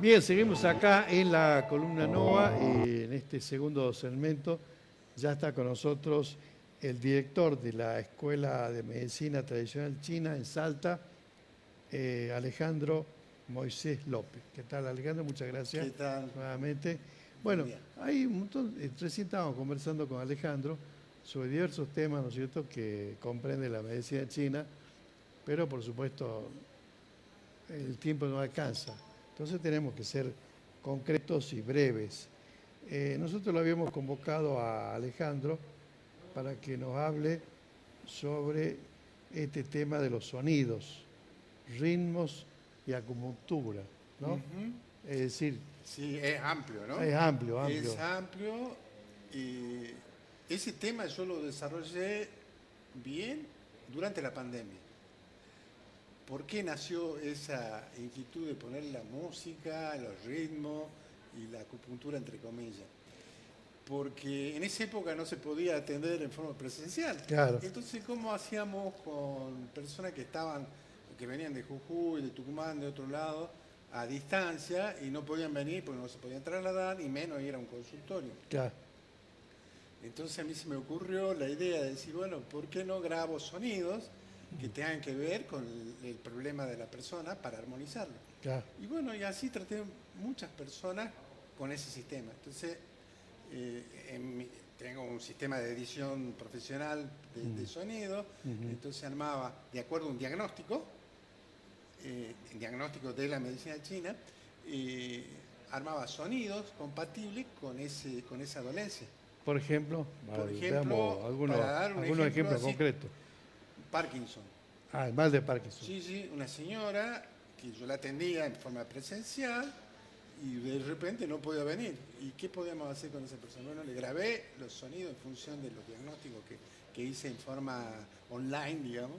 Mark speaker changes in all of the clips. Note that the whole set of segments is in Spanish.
Speaker 1: Bien, seguimos acá en la columna NOA, en este segundo segmento. Ya está con nosotros el director de la Escuela de Medicina Tradicional China en Salta, Alejandro Moisés López. ¿Qué tal, Alejandro? Muchas gracias
Speaker 2: ¿Qué tal?
Speaker 1: nuevamente.
Speaker 2: Buen
Speaker 1: Bueno,
Speaker 2: día.
Speaker 1: hay un montón, recién estábamos conversando con Alejandro sobre diversos temas, ¿no es cierto?, que comprende la medicina china, pero por supuesto el tiempo no alcanza. Entonces tenemos que ser concretos y breves. Nosotros lo habíamos convocado a Alejandro para que nos hable sobre este tema de los sonidos, ritmos y acupuntura, ¿no?
Speaker 2: Ujú.
Speaker 1: Es decir,
Speaker 2: Sí, es amplio, ¿no?
Speaker 1: es amplio,
Speaker 2: Es
Speaker 1: amplio.
Speaker 2: amplio y ese tema yo lo desarrollé bien durante la pandemia. ¿Por qué nació esa inquietud de poner la música, los ritmos y la acupuntura entre comillas? Porque en esa época no se podía atender en forma presencial.
Speaker 1: Claro,
Speaker 2: Entonces, ¿cómo hacíamos con personas que venían de Jujuy, de Tucumán, de otro lado, a distancia y no podían venir porque no se podían trasladar y menos ir a un consultorio?
Speaker 1: claro.
Speaker 2: Entonces a mí se me ocurrió la idea de decir, bueno, ¿por qué no grabo sonidos que tengan que ver con el problema de la persona para armonizarlo?
Speaker 1: Claro.
Speaker 2: Y bueno, y así traté muchas personas con ese sistema. Entonces, tengo un sistema de edición profesional de sonido, entonces armaba, de acuerdo a un diagnóstico, el diagnóstico de la medicina china, armaba sonidos compatibles con esa dolencia.
Speaker 1: Por ejemplo,
Speaker 2: Por ejemplo,
Speaker 1: veamos
Speaker 2: para dar un
Speaker 1: algunos
Speaker 2: ejemplo
Speaker 1: ejemplos
Speaker 2: así,
Speaker 1: concretos.
Speaker 2: Parkinson.
Speaker 1: Ah, el mal de Parkinson.
Speaker 2: Sí, sí, una señora que yo la atendía en forma presencial y de repente no podía venir. ¿Y qué podíamos hacer con esa persona? Bueno, le grabé los sonidos en función de los diagnósticos que hice en forma online, digamos,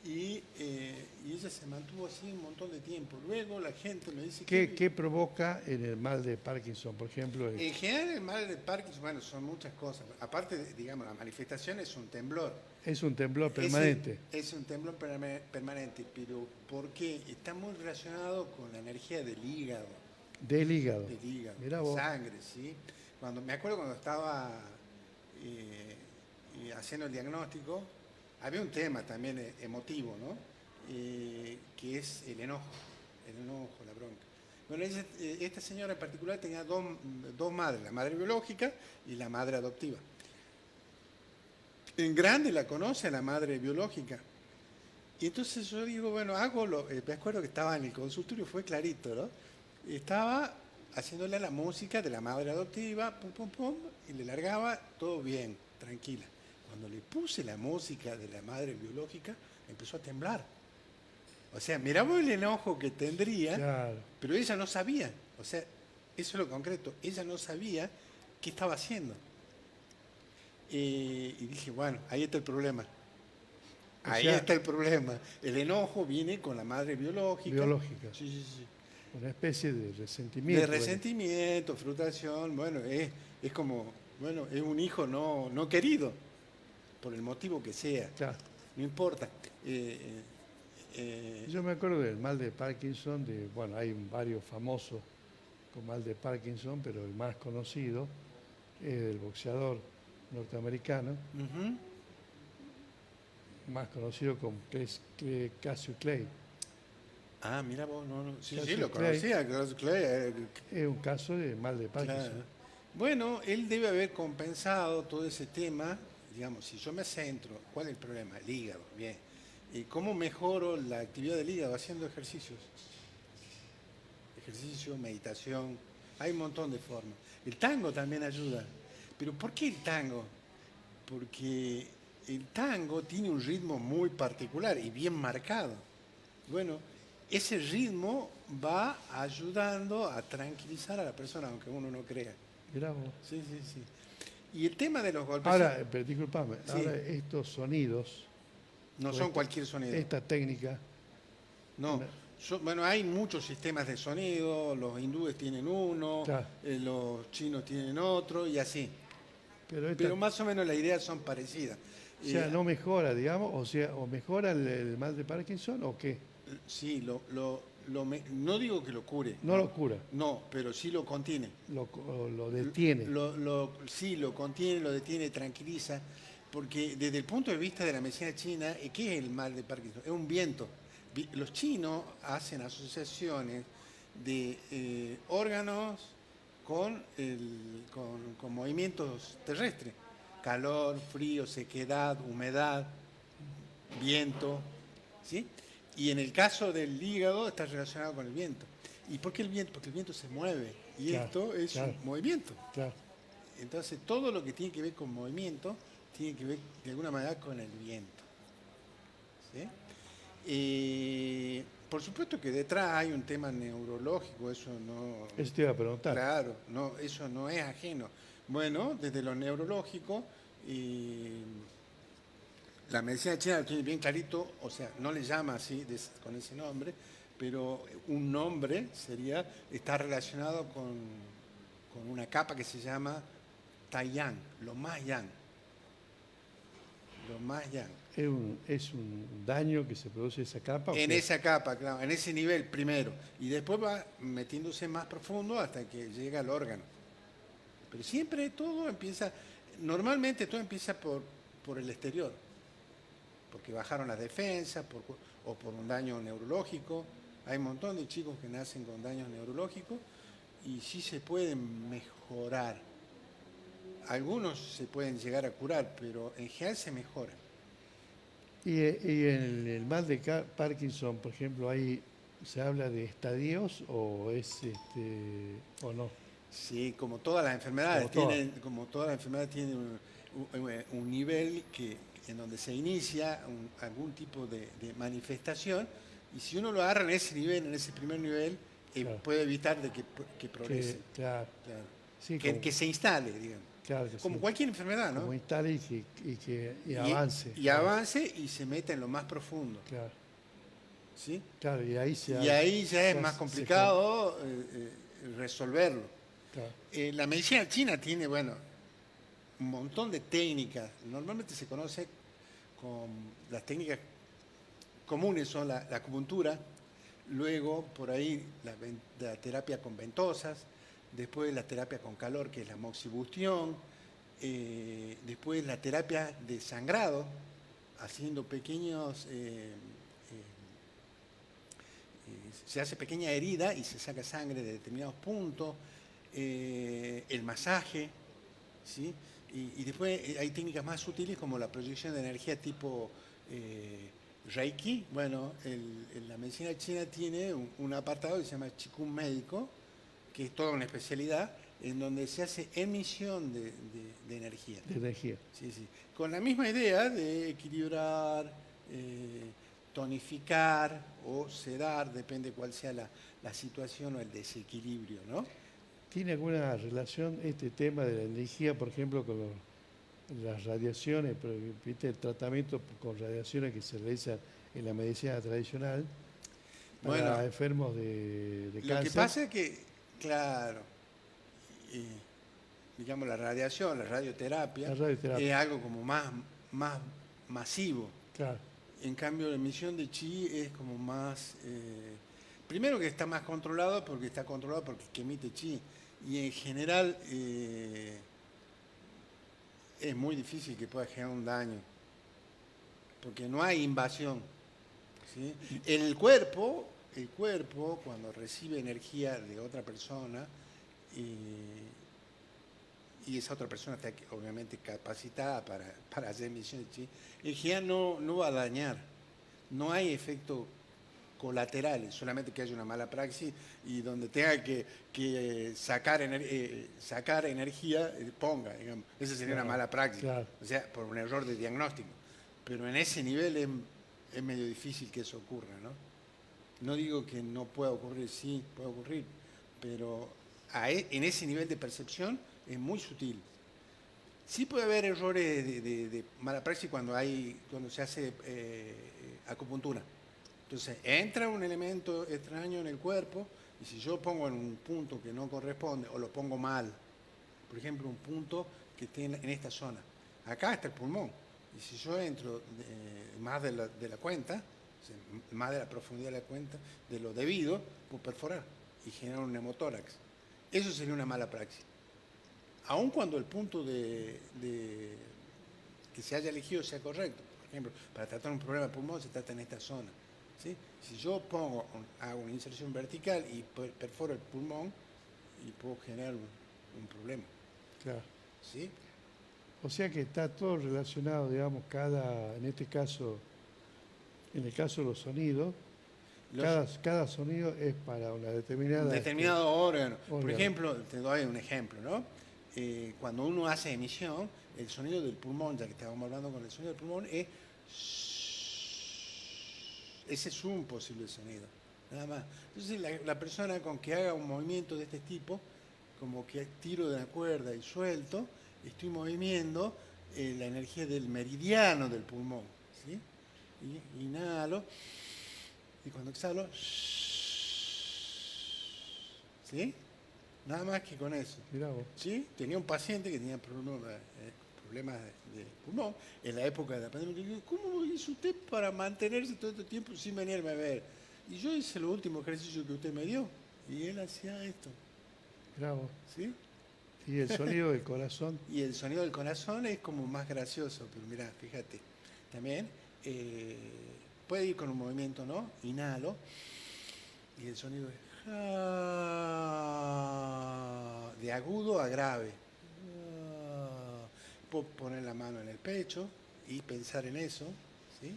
Speaker 2: y ella se mantuvo así un montón de tiempo. Luego la gente me dice que...
Speaker 1: ¿Qué provoca en el mal de Parkinson, por ejemplo?
Speaker 2: En general el mal de Parkinson, bueno, son muchas cosas. Aparte, digamos, la manifestación es un temblor.
Speaker 1: Es un temblor permanente.
Speaker 2: Es un temblor permanente, pero porque está muy relacionado con la energía
Speaker 1: Del hígado.
Speaker 2: del hígado,
Speaker 1: Mirá
Speaker 2: de
Speaker 1: vos.
Speaker 2: sangre, ¿sí? Me acuerdo cuando estaba haciendo el diagnóstico, había un tema también emotivo, ¿no? Que es el enojo, la bronca. Bueno, esta señora en particular tenía dos madres, la madre biológica y la madre adoptiva. En grande la conoce a la madre biológica. Y entonces yo digo, bueno, me acuerdo que estaba en el consultorio, fue clarito, ¿no? Estaba haciéndole la música de la madre adoptiva, pum, pum, pum, y le largaba todo bien, tranquila. Cuando le puse la música de la madre biológica, empezó a temblar. O sea, miraba el enojo que tendría,
Speaker 1: Claro.
Speaker 2: pero ella no sabía. O sea, eso es lo concreto. Ella no sabía qué estaba haciendo. Y dije, bueno, ahí está el problema.
Speaker 1: O
Speaker 2: Ahí
Speaker 1: sea,
Speaker 2: está el problema. El enojo viene con la madre biológica.
Speaker 1: biológica.
Speaker 2: Sí, sí, sí.
Speaker 1: Una especie de
Speaker 2: De
Speaker 1: resentimiento.
Speaker 2: resentimiento, frustración. Bueno, es como, bueno, es un hijo no querido, por el motivo que sea.
Speaker 1: Claro.
Speaker 2: No importa. Eh,
Speaker 1: Yo me acuerdo del mal de Parkinson, bueno, hay varios famosos con mal de Parkinson, pero el más conocido es el boxeador norteamericano,
Speaker 2: ujú.
Speaker 1: más conocido como Cassius Clay.
Speaker 2: Ah, mira vos, no. Sí, sí,
Speaker 1: Cassius
Speaker 2: lo
Speaker 1: Clay
Speaker 2: conocía, Cassius Clay.
Speaker 1: es un caso de mal de Parkinson.
Speaker 2: Claro. Bueno, él debe haber compensado todo ese tema. Digamos, si yo me centro, ¿cuál es el problema? El hígado, bien. ¿Y cómo mejoro la actividad del hígado? Haciendo ejercicios. Ejercicio, meditación. Hay un montón de formas. El tango también ayuda. Pero ¿por qué el tango? Porque el tango tiene un ritmo muy particular y bien marcado. Bueno, ese ritmo va ayudando a tranquilizar a la persona, aunque uno no crea.
Speaker 1: Mirá vos.
Speaker 2: Sí, sí, sí. Y el tema de los golpes
Speaker 1: Ahora, pero disculpame,
Speaker 2: sí,
Speaker 1: ahora estos sonidos,
Speaker 2: no
Speaker 1: o
Speaker 2: son cualquier sonido.
Speaker 1: esta técnica,
Speaker 2: No.
Speaker 1: una-
Speaker 2: Bueno, hay muchos sistemas de sonido, los hindúes tienen uno,
Speaker 1: claro,
Speaker 2: los chinos tienen otro y así.
Speaker 1: pero esta,
Speaker 2: Pero más o menos las ideas son parecidas.
Speaker 1: o sea, no mejora, digamos, o sea, o mejora el mal de Parkinson o qué.
Speaker 2: Sí, no digo que lo cure.
Speaker 1: No lo cura,
Speaker 2: No, pero sí lo contiene.
Speaker 1: lo detiene.
Speaker 2: Sí, lo contiene, lo detiene, tranquiliza. Porque desde el punto de vista de la medicina china, ¿qué es el mal de Parkinson? Es un viento. Los chinos hacen asociaciones de órganos con movimientos terrestres. Calor, frío, sequedad, humedad, viento, ¿sí? Y en el caso del hígado está relacionado con el viento. ¿Y por qué el viento? Porque el viento se mueve y
Speaker 1: Claro,
Speaker 2: esto es
Speaker 1: claro.
Speaker 2: un movimiento.
Speaker 1: Claro.
Speaker 2: Entonces todo lo que tiene que ver con movimiento tiene que ver de alguna manera con el viento. ¿Sí? Por supuesto que detrás hay un tema neurológico, eso no...
Speaker 1: Eso te iba a preguntar.
Speaker 2: Claro, no, eso no es ajeno. Bueno, desde lo neurológico, la medicina china lo tiene bien clarito, o sea, no le llama así con ese nombre, pero un nombre está relacionado con una capa que se llama Taiyang, lo más yang. Lo más yang.
Speaker 1: Es un daño que se produce esa capa.
Speaker 2: En esa capa, claro, en ese nivel primero. Y después va metiéndose más profundo hasta que llega al órgano. Pero siempre normalmente todo empieza por el exterior. Porque bajaron las defensas o por un daño neurológico. Hay un montón de chicos que nacen con daños neurológicos y sí se pueden mejorar. Algunos se pueden llegar a curar, pero en general se mejoran.
Speaker 1: Y en el mal de Parkinson, por ejemplo, ahí se habla de estadios o o no.
Speaker 2: Sí, como todas las enfermedades tienen un nivel en donde se inicia algún tipo de manifestación, y si uno lo agarra en ese nivel, en ese primer nivel,
Speaker 1: Claro.
Speaker 2: puede evitar de que progrese.
Speaker 1: Claro.
Speaker 2: Claro.
Speaker 1: Sí,
Speaker 2: Que se instale, digamos.
Speaker 1: Claro que
Speaker 2: Como
Speaker 1: sí.
Speaker 2: cualquier enfermedad, ¿no?
Speaker 1: Como instale y avance.
Speaker 2: Y avance y se meta en lo más profundo.
Speaker 1: Claro.
Speaker 2: ¿Sí?
Speaker 1: Claro, y ahí
Speaker 2: ya es más complicado resolverlo.
Speaker 1: Claro.
Speaker 2: La medicina china tiene, bueno, un montón de técnicas. Normalmente se conoce con las técnicas comunes, son la acupuntura, luego por ahí la terapia con ventosas, después la terapia con calor, que es la moxibustión, después la terapia de sangrado, haciendo pequeños... se hace pequeña herida y se saca sangre de determinados puntos, el masaje, ¿sí? Y después hay técnicas más sutiles como la proyección de energía tipo Reiki. Bueno, la medicina china tiene un apartado que se llama Qigong médico, que es toda una especialidad, en donde se hace emisión de energía.
Speaker 1: De energía.
Speaker 2: Sí, sí. Con la misma idea de equilibrar, tonificar o sedar, depende cuál sea la situación o el desequilibrio, ¿no?
Speaker 1: ¿Tiene alguna relación este tema de la energía, por ejemplo, con las radiaciones, ¿viste? El tratamiento con radiaciones que se realiza en la medicina tradicional para enfermos de cáncer?
Speaker 2: Lo que pasa es que, claro, digamos la radioterapia, es algo como más masivo.
Speaker 1: Claro.
Speaker 2: En cambio, la emisión de chi es como más... primero que está más controlado porque que emite chi. Y en general es muy difícil que pueda generar un daño. Porque no hay invasión. ¿Sí? El cuerpo, cuando recibe energía de otra persona, y esa otra persona está obviamente capacitada para hacer emisión de chi, en general no va a dañar. No hay efectos colaterales, solamente que haya una mala praxis y donde tenga que sacar energía, ponga, digamos. Esa sería una mala praxis,
Speaker 1: claro.
Speaker 2: O sea, por un error de diagnóstico. Pero en ese nivel es medio difícil que eso ocurra, ¿no? No digo que no pueda ocurrir, sí, puede ocurrir, pero en ese nivel de percepción es muy sutil. Sí puede haber errores de mala praxis cuando se hace acupuntura. Entonces, entra un elemento extraño en el cuerpo y si yo pongo en un punto que no corresponde o lo pongo mal, por ejemplo, un punto que esté en esta zona. Acá está el pulmón. Y si yo entro más de la cuenta, más de la profundidad de la cuenta, de lo debido, por perforar y generar un neumotórax. Eso sería una mala praxis. Aun cuando el punto que se haya elegido sea correcto. Por ejemplo, para tratar un problema de pulmón se trata en esta zona. ¿Sí? Si yo hago una inserción vertical y perforo el pulmón, y puedo generar un problema.
Speaker 1: Claro.
Speaker 2: ¿Sí?
Speaker 1: O sea que está todo relacionado, digamos, en este caso, en el caso de los sonidos, cada sonido es para una determinada...
Speaker 2: Un determinado órgano. Por
Speaker 1: órgano.
Speaker 2: ejemplo, te doy un ejemplo, ¿no? Cuando uno hace emisión, el sonido del pulmón, ya que estábamos hablando con el sonido del pulmón, ese es un posible sonido, nada más. Entonces la persona con que haga un movimiento de este tipo, como que tiro de la cuerda y suelto, estoy moviendo la energía del meridiano del pulmón, ¿sí? Y inhalo, y cuando exhalo, ¿sí? Nada más que con eso.
Speaker 1: Mirá vos.
Speaker 2: ¿Sí? Tenía un paciente que tenía problemas de pulmón en la época de la pandemia. Le digo, ¿cómo hizo usted para mantenerse todo este tiempo sin venirme a ver? Y yo hice los últimos ejercicios que usted me dio. Y él hacía esto.
Speaker 1: Mirá vos.
Speaker 2: ¿Sí?
Speaker 1: Y el sonido del corazón.
Speaker 2: Y el sonido del corazón es como más gracioso. Pero mirá, fíjate. También puede ir con un movimiento, ¿no? Inhalo. Y el sonido es de agudo a grave. Puedo poner la mano en el pecho y pensar en eso, ¿sí?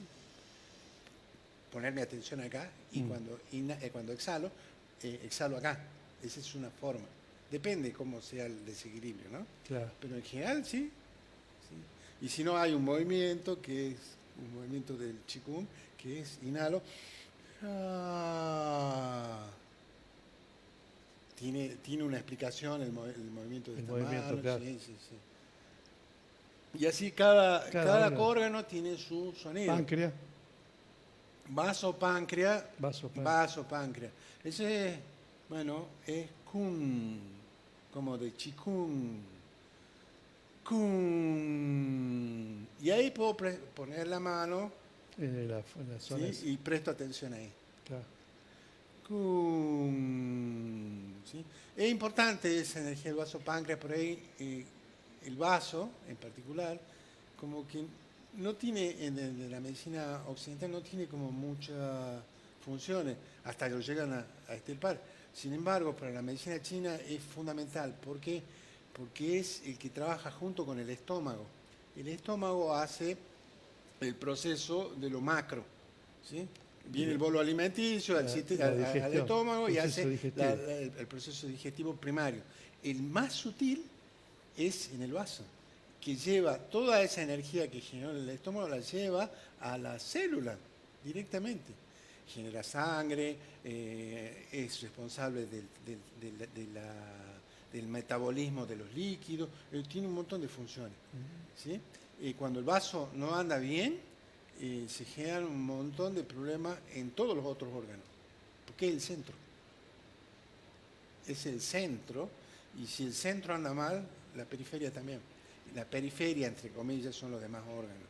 Speaker 2: Poner mi atención acá y cuando exhalo, exhalo acá. Esa es una forma. Depende cómo sea el desequilibrio, ¿no?
Speaker 1: Claro.
Speaker 2: Pero en general sí. Y si no, hay un movimiento que es un movimiento del Qigong, que es inhalo. Tiene una explicación el movimiento de esta mano.
Speaker 1: Claro.
Speaker 2: Sí. Y así cada órgano tiene su sonido.
Speaker 1: Páncreas.
Speaker 2: Vasopáncreas.
Speaker 1: Vasopáncreas.
Speaker 2: Ese, bueno, es Kun, como de Qigong. Kun. Y ahí puedo poner la mano
Speaker 1: En la zona.
Speaker 2: ¿sí? Y presto atención ahí.
Speaker 1: Claro.
Speaker 2: ¿Sí? Es importante esa energía del vasopáncreas, por ahí el vaso en particular, como que no tiene, en la medicina occidental no tiene como muchas funciones, hasta que lo llegan a extirpar. Sin embargo, para la medicina china es fundamental. ¿Por qué? Porque es el que trabaja junto con el estómago. El estómago hace el proceso de lo macro, ¿sí? Viene el bolo alimenticio al estómago y hace el proceso digestivo primario. El más sutil es en el vaso, que lleva toda esa energía que generó en el estómago, la lleva a la célula directamente. Genera sangre, es responsable del metabolismo de los líquidos, tiene un montón de funciones. ¿Sí? Cuando el vaso no anda bien, se generan un montón de problemas en todos los otros órganos, porque es el centro. Es el centro, y si el centro anda mal, la periferia también. La periferia, entre comillas, son los demás órganos.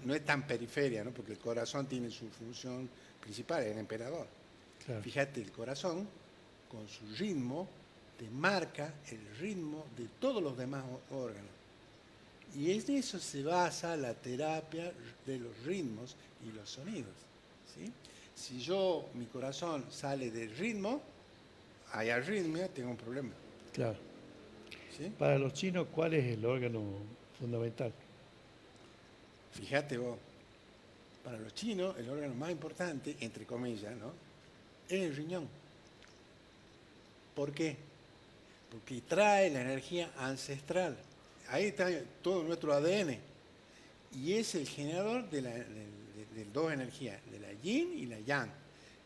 Speaker 2: No es tan periferia, ¿no? Porque el corazón tiene su función principal, el emperador. Claro. Fíjate, el corazón, con su ritmo, te marca el ritmo de todos los demás órganos. Y en eso se basa la terapia de los ritmos y los sonidos. ¿Sí? Si mi corazón sale del ritmo, hay arritmia, tengo un problema.
Speaker 1: Claro.
Speaker 2: ¿Sí?
Speaker 1: Para los chinos, ¿cuál es el órgano fundamental?
Speaker 2: Fíjate vos, para los chinos el órgano más importante, entre comillas, ¿no? Es el riñón. ¿Por qué? Porque trae la energía ancestral. Ahí está todo nuestro ADN. Y es el generador de dos energías, de la yin y la yang.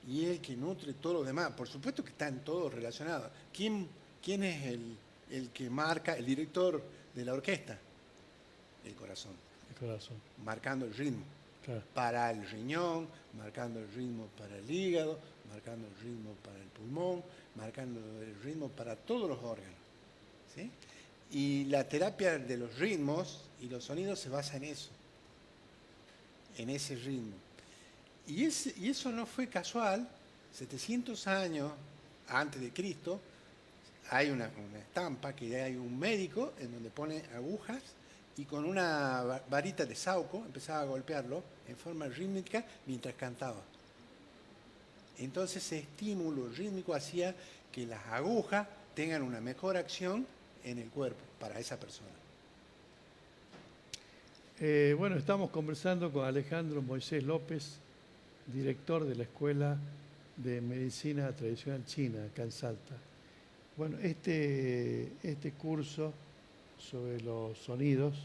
Speaker 2: Y es el que nutre todo lo demás. Por supuesto que están todos relacionados. ¿Quién es el que marca, el director de la orquesta? El corazón.
Speaker 1: El corazón.
Speaker 2: Marcando el ritmo.
Speaker 1: Claro.
Speaker 2: Para el riñón, marcando el ritmo para el hígado, marcando el ritmo para el pulmón, marcando el ritmo para todos los órganos. ¿Sí? Y la terapia de los ritmos y los sonidos se basa en eso, en ese ritmo. Y eso no fue casual. 700 años antes de Cristo, hay una estampa que hay un médico en donde pone agujas y con una varita de sauco empezaba a golpearlo en forma rítmica mientras cantaba. Entonces ese estímulo rítmico hacía que las agujas tengan una mejor acción en el cuerpo para esa persona.
Speaker 1: Bueno, estamos conversando con Alejandro Moisés López, director de la Escuela de Medicina Tradicional China, acá en Salta. Bueno, este curso sobre los sonidos,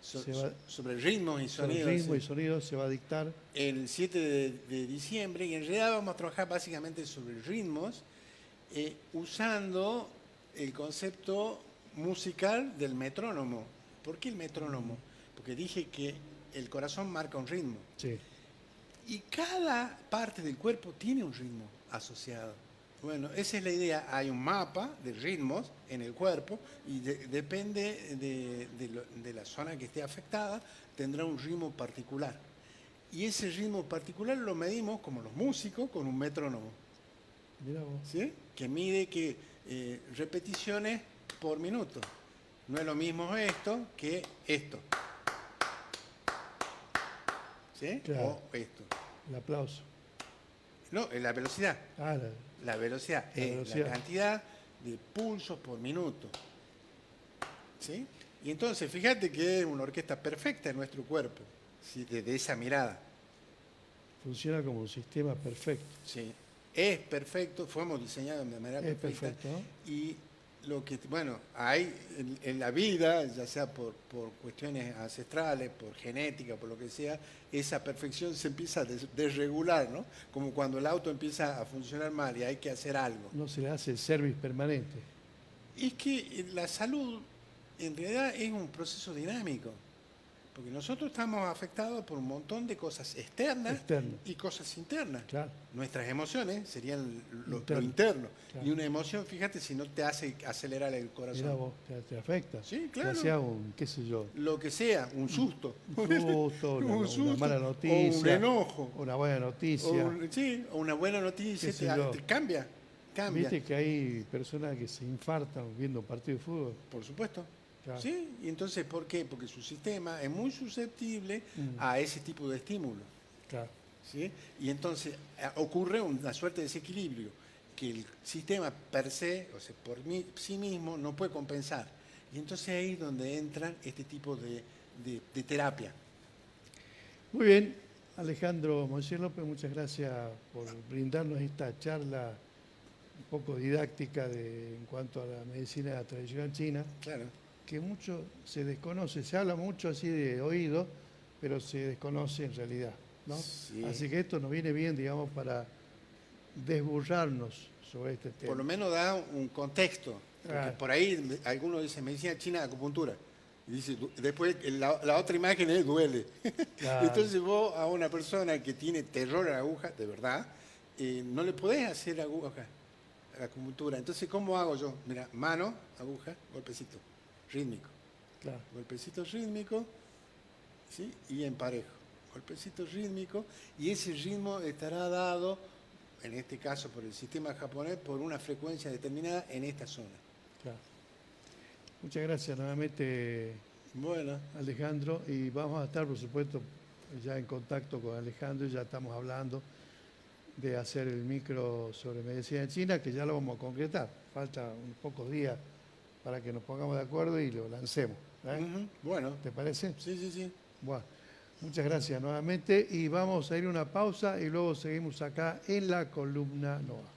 Speaker 2: sobre ritmos y sonidos.
Speaker 1: Sobre ritmo y sonidos se va a dictar
Speaker 2: el 7 de diciembre, y en realidad vamos a trabajar básicamente sobre ritmos, usando el concepto musical del metrónomo. ¿Por qué el metrónomo? Porque dije que el corazón marca un ritmo.
Speaker 1: Sí.
Speaker 2: Y cada parte del cuerpo tiene un ritmo asociado. Bueno, esa es la idea. Hay un mapa de ritmos en el cuerpo y depende de la zona que esté afectada, tendrá un ritmo particular. Y ese ritmo particular lo medimos, como los músicos, con un metrónomo.
Speaker 1: Mirá vos.
Speaker 2: ¿Sí? Que mide repeticiones por minuto. No es lo mismo esto que esto. ¿Sí?
Speaker 1: Claro.
Speaker 2: O esto.
Speaker 1: El aplauso.
Speaker 2: No, es la velocidad.
Speaker 1: Ah,
Speaker 2: La velocidad es la cantidad de pulsos por minuto. ¿Sí? Y entonces, fíjate que es una orquesta perfecta en nuestro cuerpo, ¿sí? Desde esa mirada.
Speaker 1: Funciona como un sistema perfecto.
Speaker 2: Sí, es perfecto, fuimos diseñados de manera
Speaker 1: Es
Speaker 2: perfecta.
Speaker 1: perfecto, ¿no?
Speaker 2: Y lo que, bueno, hay en la vida, ya sea por cuestiones ancestrales, por genética, por lo que sea, esa perfección se empieza a desregular, ¿no? Como cuando el auto empieza a funcionar mal y hay que hacer algo.
Speaker 1: No se le hace el service permanente.
Speaker 2: Es que la salud en realidad es un proceso dinámico, porque nosotros estamos afectados por un montón de cosas externas y cosas internas.
Speaker 1: Claro.
Speaker 2: Nuestras emociones serían lo
Speaker 1: Interno.
Speaker 2: interno.
Speaker 1: Claro.
Speaker 2: Y una emoción, fíjate, si no te hace acelerar el corazón.
Speaker 1: Mira vos, te afecta.
Speaker 2: Sí, claro.
Speaker 1: Ya sea un, qué sé yo,
Speaker 2: Lo que sea, un susto.
Speaker 1: un susto, una mala noticia.
Speaker 2: O un enojo.
Speaker 1: Una buena noticia.
Speaker 2: O una buena noticia,
Speaker 1: Qué sé yo.
Speaker 2: te cambia.
Speaker 1: Viste que hay personas que se infartan viendo un partido de fútbol.
Speaker 2: Por supuesto.
Speaker 1: Claro.
Speaker 2: ¿Sí? Y entonces, ¿por qué? Porque su sistema es muy susceptible a ese tipo de estímulo.
Speaker 1: Claro.
Speaker 2: ¿Sí? Y entonces ocurre una suerte de desequilibrio que el sistema per se, o sea, por sí mismo, no puede compensar. Y entonces ahí es donde entran este tipo de terapia.
Speaker 1: Muy bien, Alejandro Moisés López, muchas gracias por brindarnos esta charla un poco didáctica en cuanto a la medicina tradicional china.
Speaker 2: Claro.
Speaker 1: Que mucho se desconoce, se habla mucho así de oído, pero se desconoce en realidad, ¿no?
Speaker 2: Sí.
Speaker 1: Así que esto nos viene bien, digamos, para desburrarnos sobre este tema.
Speaker 2: Por lo menos da un contexto. Porque por ahí algunos dicen medicina china, acupuntura. Y dice, después la otra imagen es duele.
Speaker 1: Claro.
Speaker 2: Entonces vos a una persona que tiene terror a la aguja, de verdad, no le podés hacer acupuntura. Entonces, ¿cómo hago yo? Mira, mano, aguja, golpecito. Rítmico.
Speaker 1: Claro.
Speaker 2: Golpecito rítmico, ¿sí? Y en parejo. Golpecito rítmico, y ese ritmo estará dado, en este caso por el sistema japonés, por una frecuencia determinada en esta zona.
Speaker 1: Claro. Muchas gracias nuevamente,
Speaker 2: Bueno.
Speaker 1: Alejandro, y vamos a estar, por supuesto, ya en contacto con Alejandro, ya estamos hablando de hacer el micro sobre medicina china, que ya lo vamos a concretar. Falta unos pocos días para que nos pongamos de acuerdo y lo lancemos.
Speaker 2: Bueno.
Speaker 1: ¿Te parece?
Speaker 2: Sí, sí, sí.
Speaker 1: Bueno, muchas gracias nuevamente y vamos a ir a una pausa y luego seguimos acá en la columna NOA.